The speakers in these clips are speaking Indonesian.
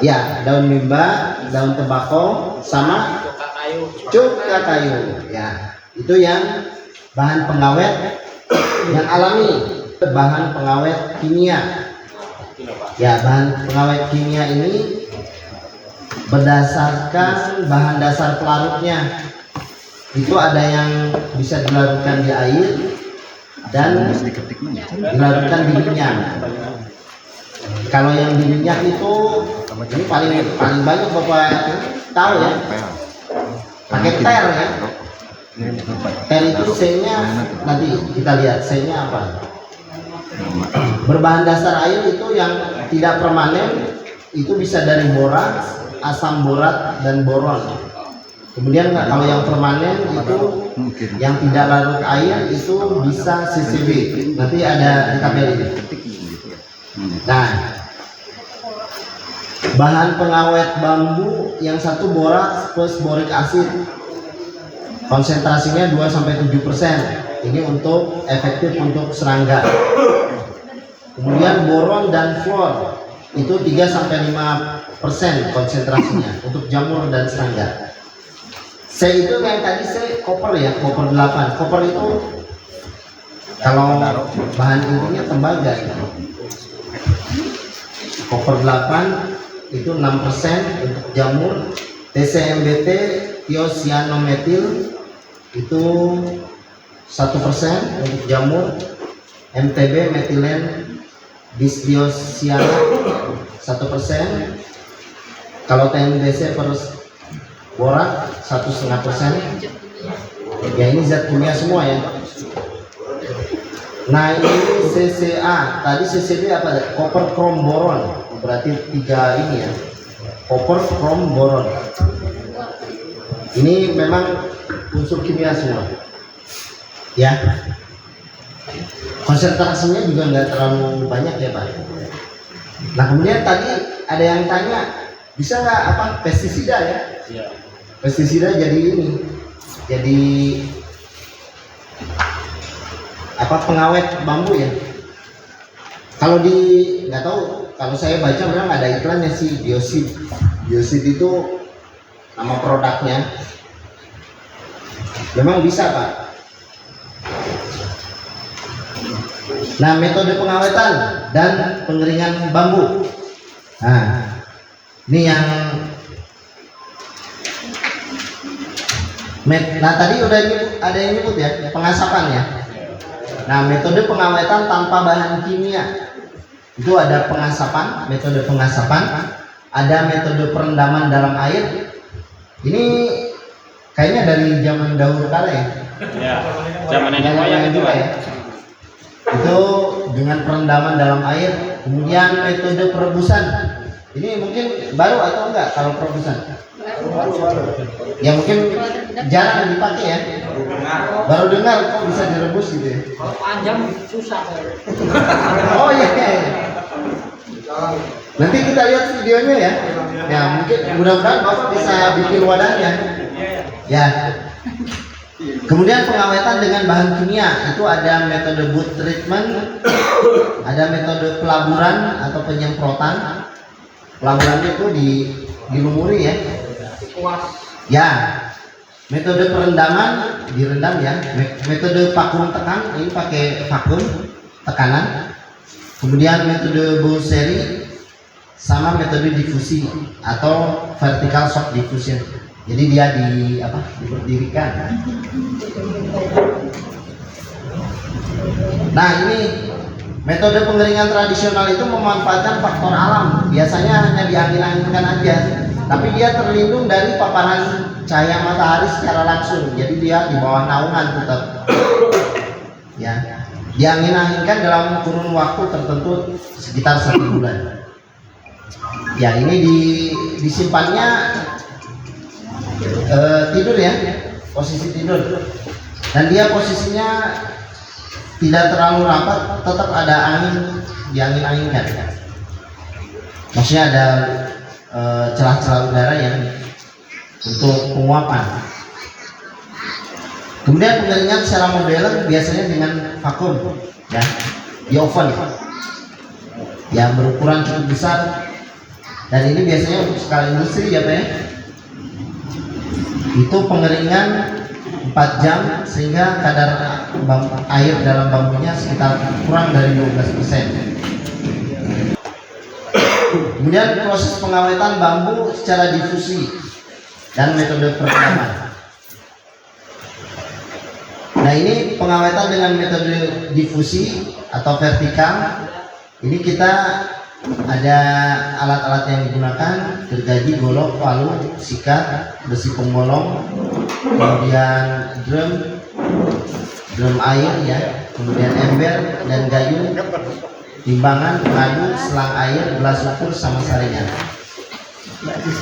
Ya, daun mimba, daun tembakau, sama cuka kayu. Ya, itu yang bahan pengawet yang alami, bahan pengawet kimia. Ya, bahan pengawet kimia ini berdasarkan bahan dasar pelarutnya. Itu ada yang bisa dilarutkan di air dan dilarutkan di minyak. Kalau yang di minyak itu ini paling banyak Bapak tahu ya, pakai ter ya. Ter itu C-nya nanti kita lihat C-nya apa. Berbahan dasar air itu yang tidak permanen, itu bisa dari borax, asam borat dan boron. Kemudian kalau yang permanen itu yang tidak larut air itu bisa CCB. Nanti ada di tabel ini. Nah, bahan pengawet bambu yang satu borax plus boric acid, konsentrasinya 2-7%. Ini untuk efektif untuk serangga. Kemudian boron dan fluor itu 3-5% konsentrasinya untuk jamur dan serangga. C itu yang tadi C koper ya, koper 8. Koper itu kalau bahan intinya tembaga ya. Koper 8 itu 6% untuk jamur. TCMBT thiocyanomethil itu 1% untuk jamur. MTB metilen distiosyanat 1%. Kalau TNBC per borak 1,5%. Ya, ini zat kimia semua ya. Nah, ini CCA, tadi CCB apa? Copper chrome boron. Berarti 3 ini ya. Copper chrome boron. Ini memang unsur kimia semua. Ya. Konsentrasinya juga nggak terlalu banyak ya Pak. Nah, kemudian tadi ada yang tanya, bisa nggak apa pestisida ya? Iya. Pestisida jadi ini, jadi apa pengawet bambu ya? Kalau di nggak tahu, kalau saya baca memang ada iklannya sih biosid. Biosid itu nama produknya. Memang bisa Pak. Nah, metode pengawetan dan pengeringan bambu. Nah, ini yang tadi udah ada yang nyebut ya, pengasapan ya. Nah, metode pengawetan tanpa bahan kimia itu ada pengasapan, metode pengasapan, ada metode perendaman dalam air. Ini kayaknya dari zaman dahulu kala ya. Ya, zaman nenek moyang itu ya. Itu dengan perendaman dalam air. Kemudian metode perebusan. Ini mungkin baru atau enggak kalau perebusan? Ya mungkin jarang dipakai ya. Baru dengar kok bisa direbus gitu ya. Kalau panjang susah. Oh iya. Nanti kita lihat videonya ya. Ya mungkin mudah-mudahan Bapak bisa bikin wadahnya. Ya. Kemudian pengawetan dengan bahan kimia itu ada metode boot treatment, ada metode pelaburan atau penyemprotan. Pelaburannya itu dilumuri ya. Ya. Metode perendaman direndam ya. Metode vakum tekan ini pakai vakum tekanan. Kemudian metode Bow-Seri sama metode difusi atau vertical shock diffusion. Jadi dia diberdirikan. Nah, ini metode pengeringan tradisional itu memanfaatkan faktor alam. Biasanya hanya diangin-anginkan aja, tapi dia terlindung dari paparan cahaya matahari secara langsung. Jadi dia di bawah naungan tetap. Ya, diangin-anginkan dalam kurun waktu tertentu sekitar 1 bulan. Ya, ini disimpannya tidur ya, posisi tidur. Dan dia posisinya tidak terlalu rapat, tetap ada angin, diangin-anginkan. Maksudnya ada celah-celah udara yang untuk penguapan. Kemudian pengeringan secara modern biasanya dengan vakum ya, di oven yang berukuran cukup besar. Dan ini biasanya untuk skala industri ya Pak ya. Itu pengeringan 4 jam sehingga kadar air dalam bambunya sekitar kurang dari 12%. Kemudian proses pengawetan bambu secara difusi dan metode perendaman. Nah ini pengawetan dengan metode difusi atau vertikal. Ini kita ada alat-alat yang digunakan: gergaji, golok, palu, sikat, besi pembolong, kemudian drum air ya, kemudian ember dan gayung, timbangan, pengadu, selang air, gelas ukur sama saringan.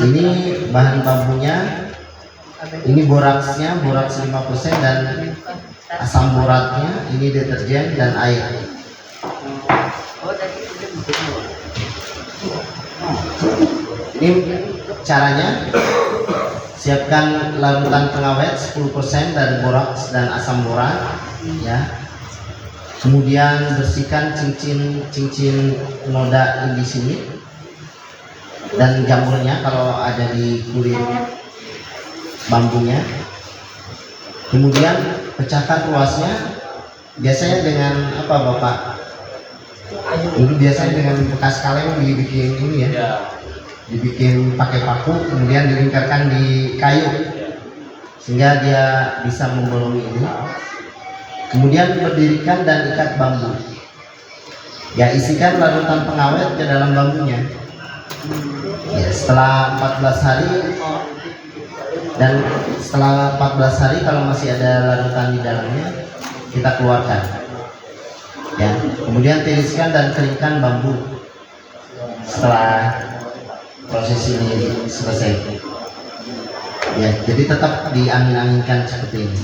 Ini bahan bambunya. Ini boraksnya, boraks 5% dan asam boratnya. Ini deterjen dan air. Ini caranya: siapkan larutan pengawet 10% dari boraks dan asam borat ya. Kemudian bersihkan cincin noda di sini dan jamurnya kalau ada di kulit bambunya. Kemudian pecahkan ruasnya. Biasanya dengan apa Bapak? Dulu biasanya dengan bekas kaleng dibikin ini ya, dibikin pakai paku, kemudian dilingkarkan di kayu sehingga dia bisa membolongi ini. Kemudian berdirikan dan ikat bambu. Ya, isikan larutan pengawet ke dalam bambunya. Ya, setelah 14 hari dan setelah 14 hari kalau masih ada larutan di dalamnya, kita keluarkan. Ya, kemudian tiriskan dan keringkan bambu setelah proses ini selesai. Ya, jadi tetap diangin-anginkan seperti ini.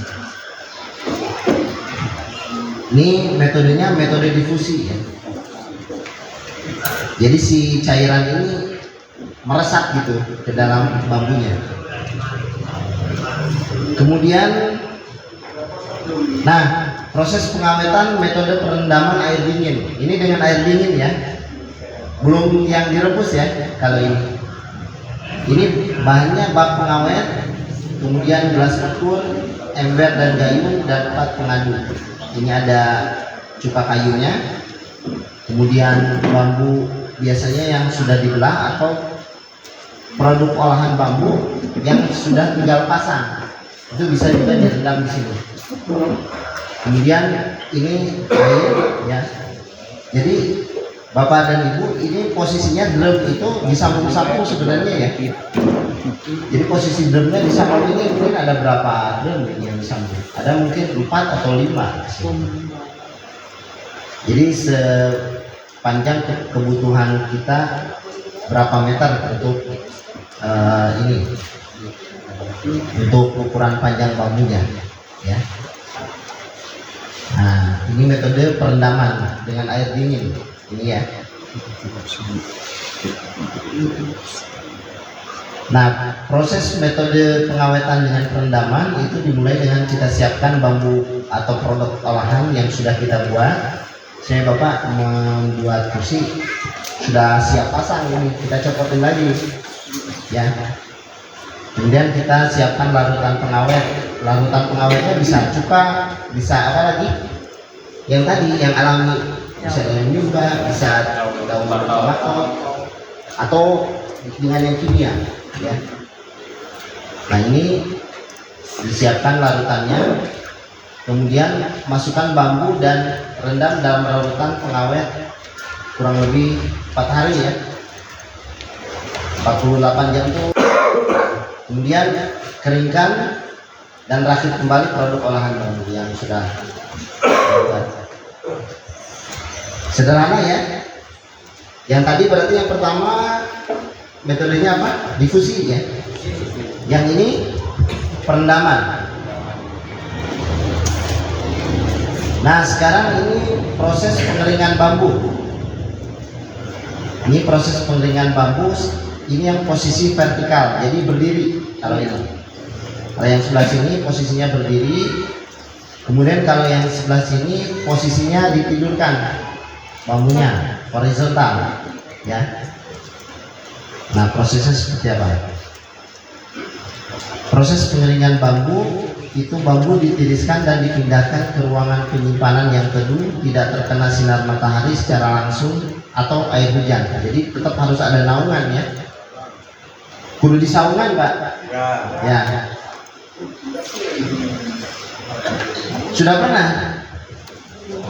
Ini metodenya metode difusi ya. Jadi si cairan ini meresap gitu ke dalam bambunya. Kemudian, nah proses pengawetan metode perendaman air dingin. Ini dengan air dingin ya, belum yang direbus ya. Kalau ini bahannya bak pengawet, kemudian gelas ukur, ember dan gayung, dan 4 pengadu. Ini ada cuka kayunya, kemudian bambu biasanya yang sudah dibelah atau produk olahan bambu yang sudah tinggal pasang, itu bisa juga direndam di sini. Kemudian ini air ya. Jadi Bapak dan Ibu, ini posisinya drum itu disambung-sambung sebenarnya ya. Jadi posisi drumnya disambung ini mungkin ada berapa drum yang disambung? Ada mungkin 4 atau 5. Jadi sepanjang kebutuhan kita berapa meter untuk ini, untuk ukuran panjang bambunya ya. Nah, ini metode perendaman dengan air dingin ini ya. Nah, proses metode pengawetan dengan perendaman itu dimulai dengan kita siapkan bambu atau produk olahan yang sudah kita buat. Saya Bapak membuat kursi sudah siap pasang, ini kita copotin lagi ya. Kemudian kita siapkan larutan pengawet. Larutan pengawetnya bisa cuka, bisa apa lagi? Yang tadi yang alami, bisa daun juga, bisa daun tembakau, atau dengan yang kimia ya. Nah ini disiapkan larutannya, kemudian masukkan bambu dan rendam dalam larutan pengawet kurang lebih 4 hari ya, 48 jam itu. Kemudian keringkan dan rakit kembali produk olahan bambu yang sudah dibuat. Sederhana ya. Yang tadi berarti yang pertama metodenya apa? Difusi ya. Yang ini perendaman. Nah sekarang ini proses pengeringan bambu. Ini proses pengeringan bambu. Ini yang posisi vertikal, jadi berdiri. Kalau ini, kalau yang sebelah sini posisinya berdiri. Kemudian kalau yang sebelah sini posisinya ditidurkan bambunya horizontal ya. Nah, prosesnya seperti apa? Proses pengeringan bambu itu bambu ditiriskan dan dipindahkan ke ruangan penyimpanan yang teduh, tidak terkena sinar matahari secara langsung atau air hujan. Jadi tetap harus ada naungan ya. Kudu disaungan, Pak. Ya. Sudah pernah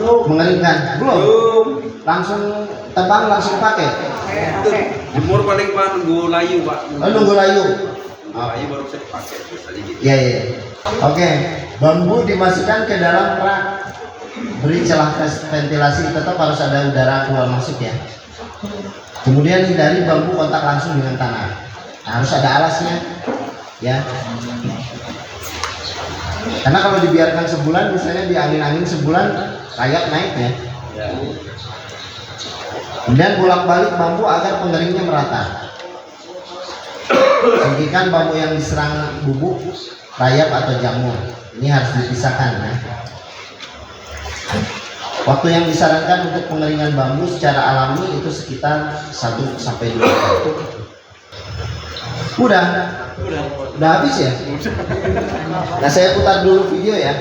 mengeringkan? Belum. Langsung tebang, langsung pakai. Jemur paling pak nunggu layu pak. Oh, nunggu layu. Layu baru bisa dipakai. Iya, iya. Oke, bambu dimasukkan ke dalam rak. Beri celah ventilasi, tetap harus ada udara keluar masuk ya. Kemudian hindari bambu kontak langsung dengan tanah. Nah, harus ada alasnya, ya. Karena kalau dibiarkan sebulan, misalnya di angin-angin sebulan, kayak naik ya. Kemudian bolak-balik bambu agar pengeringnya merata. Singkirkan bambu yang diserang bubuk, rayap atau jamur. Ini harus dipisahkan ya. Waktu yang disarankan untuk pengeringan bambu secara alami itu sekitar 1 sampai 2 tahun. Udah habis ya? Nah, saya putar dulu video ya.